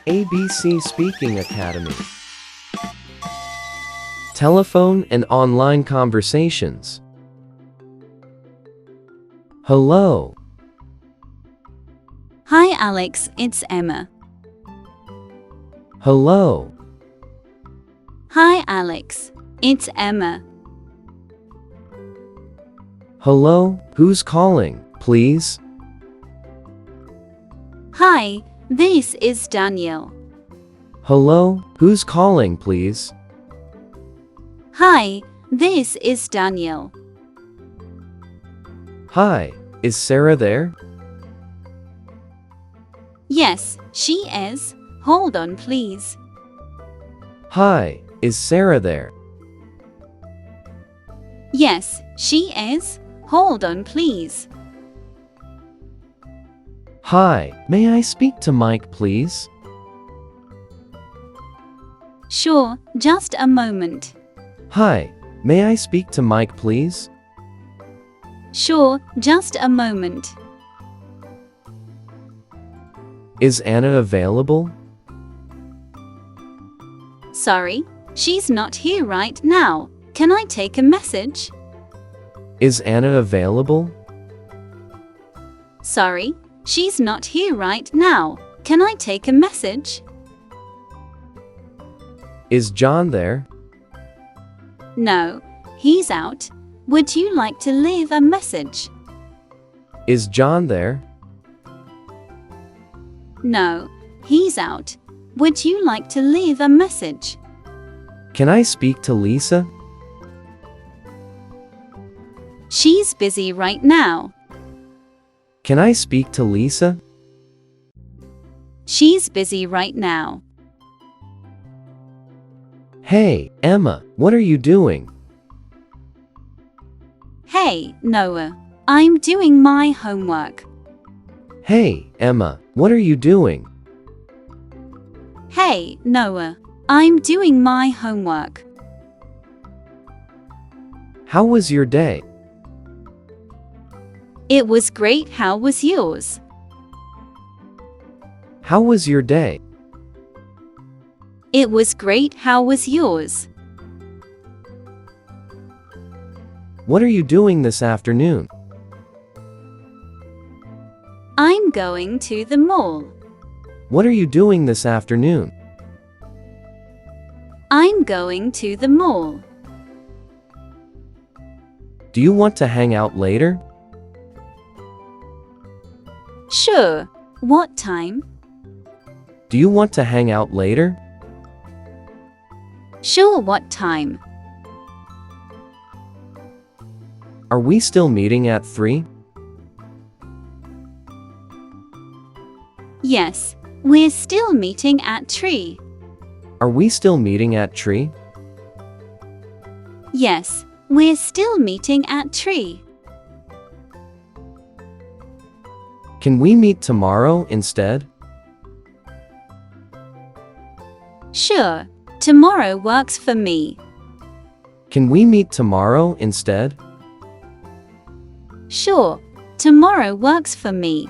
ABC Speaking Academy. Telephone and online conversations. Hello. Hi Alex, it's Emma. Hello. Hi Alex, it's Emma. Hello, who's calling, please? Hi, this is Daniel. Hello, who's calling, please? Hi, this is Daniel. Hi, is Sarah there? Yes, she is. Hold on, please. Hi, is Sarah there? Yes, she is. Hold on, please. Hi, may I speak to Mike, please? Sure, just a moment. Hi, may I speak to Mike, please? Sure, just a moment. Is Anna available? Sorry, she's not here right now. Can I take a message? Is Anna available? Sorry, she's not here right now. Can I take a message? Is John there? No, he's out. Would you like to leave a message? Is John there? No, he's out. Would you like to leave a message? Can I speak to Lisa? She's busy right now. Can I speak to Lisa? She's busy right now. Hey, Emma, what are you doing? Hey, Noah. I'm doing my homework. Hey, Emma, what are you doing? Hey, Noah. I'm doing my homework. How was your day? It was great. How was yours? How was your day? It was great. How was yours? What are you doing this afternoon? I'm going to the mall. What are you doing this afternoon? I'm going to the mall. Do you want to hang out later? Sure. What time? Do you want to hang out later? Sure. What time? Are we still meeting at 3? Yes, we're still meeting at 3. Are we still meeting at 3? Yes, we're still meeting at 3. Can we meet tomorrow instead? Sure, tomorrow works for me. Can we meet tomorrow instead? Sure, tomorrow works for me.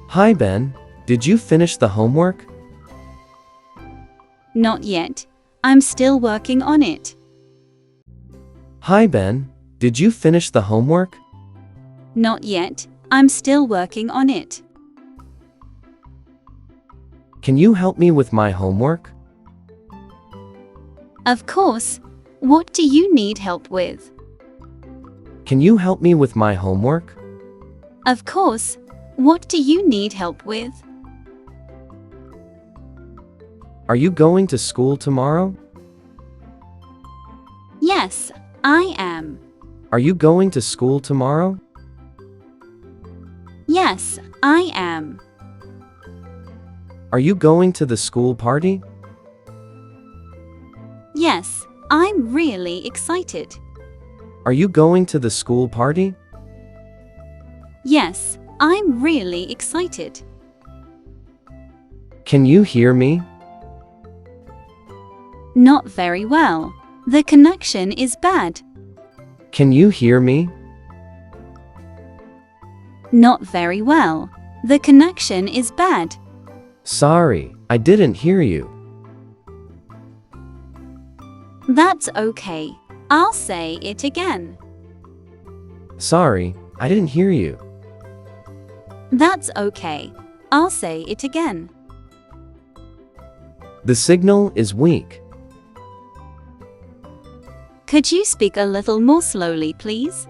Hi Ben, did you finish the homework? Not yet. I'm still working on it. Hi Ben, did you finish the homework? Not yet. I'm still working on it. Can you help me with my homework? Of course. What do you need help with? Can you help me with my homework? Of course. What do you need help with? Are you going to school tomorrow? Yes, I am. Are you going to school tomorrow? Yes, I am. Are you going to the school party? Yes, I'm really excited. Are you going to the school party? Yes, I'm really excited. Can you hear me? Not very well. The connection is bad. Can you hear me? Not very well. The connection is bad. Sorry, I didn't hear you. That's okay. I'll say it again. Sorry, I didn't hear you. That's okay. I'll say it again. The signal is weak. Could you speak a little more slowly, please?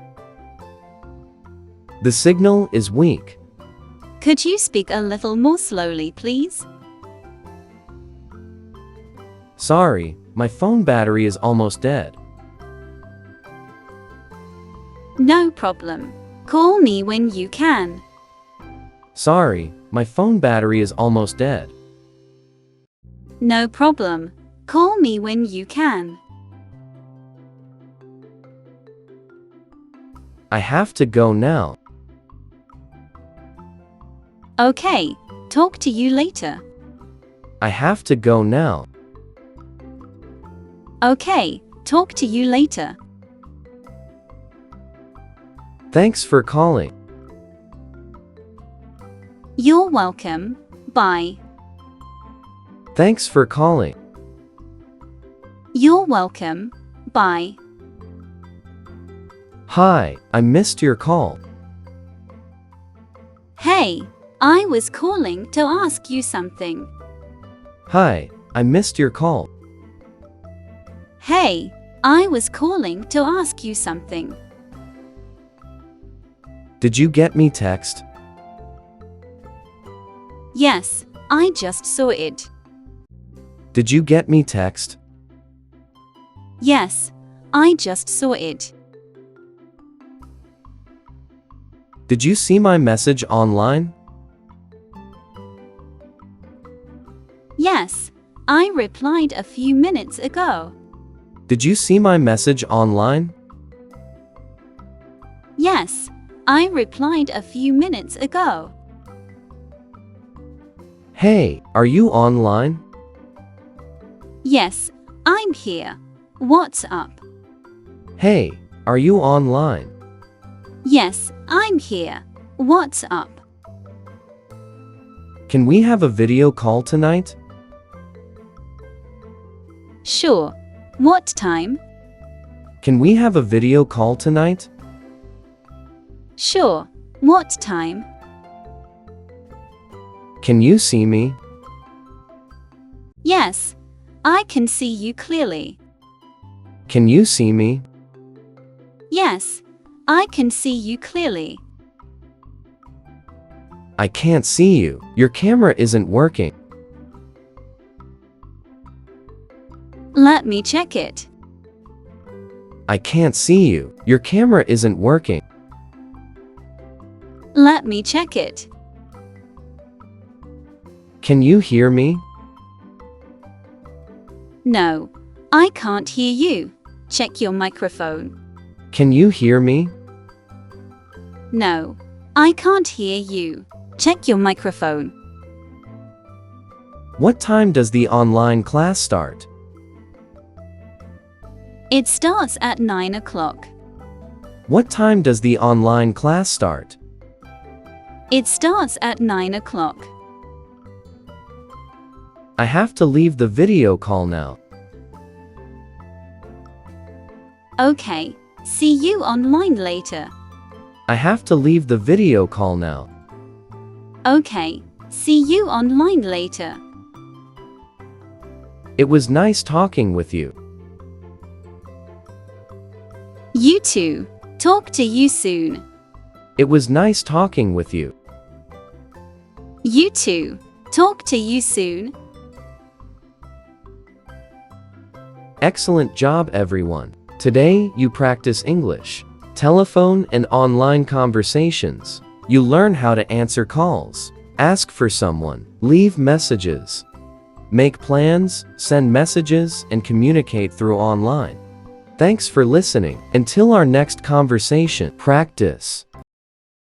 The signal is weak. Could you speak a little more slowly, please? Sorry, my phone battery is almost dead. No problem. Call me when you can. Sorry, my phone battery is almost dead. No problem. Call me when you can. I have to go now. Okay, talk to you later. I have to go now. Okay, talk to you later. Thanks for calling. You're welcome. Bye. Thanks for calling. You're welcome. Bye. Hi, I missed your call. Hey, I was calling to ask you something. Hi, I missed your call. Hey, I was calling to ask you something. Did you get me text? Yes, I just saw it. Did you get me text? Yes, I just saw it. Did you see my message online? Yes, I replied a few minutes ago. Did you see my message online? Yes, I replied a few minutes ago. Hey, are you online? Yes, I'm here. What's up? Hey, are you online? Yes, I'm here. What's up? Can we have a video call tonight? Sure. What time? Can we have a video call tonight? Sure. What time? Can you see me? Yes, I can see you clearly. Can you see me? Yes, I can see you clearly. I can't see you. Your camera isn't working. Let me check it. I can't see you. Your camera isn't working. Let me check it. Can you hear me? No, I can't hear you. Check your microphone. Can you hear me? No, I can't hear you. Check your microphone. What time does the online class start? It starts at 9 o'clock. What time does the online class start? It starts at 9 o'clock. I have to leave the video call now. Okay, see you online later. I have to leave the video call now. Okay, see you online later. It was nice talking with you. You too. Talk to you soon. It was nice talking with you. You too. Talk to you soon. Excellent job, everyone. Today, you practice English, telephone and online conversations. You learn how to answer calls, ask for someone, leave messages, make plans, send messages, and communicate through online. Thanks for listening. Until our next conversation, practice.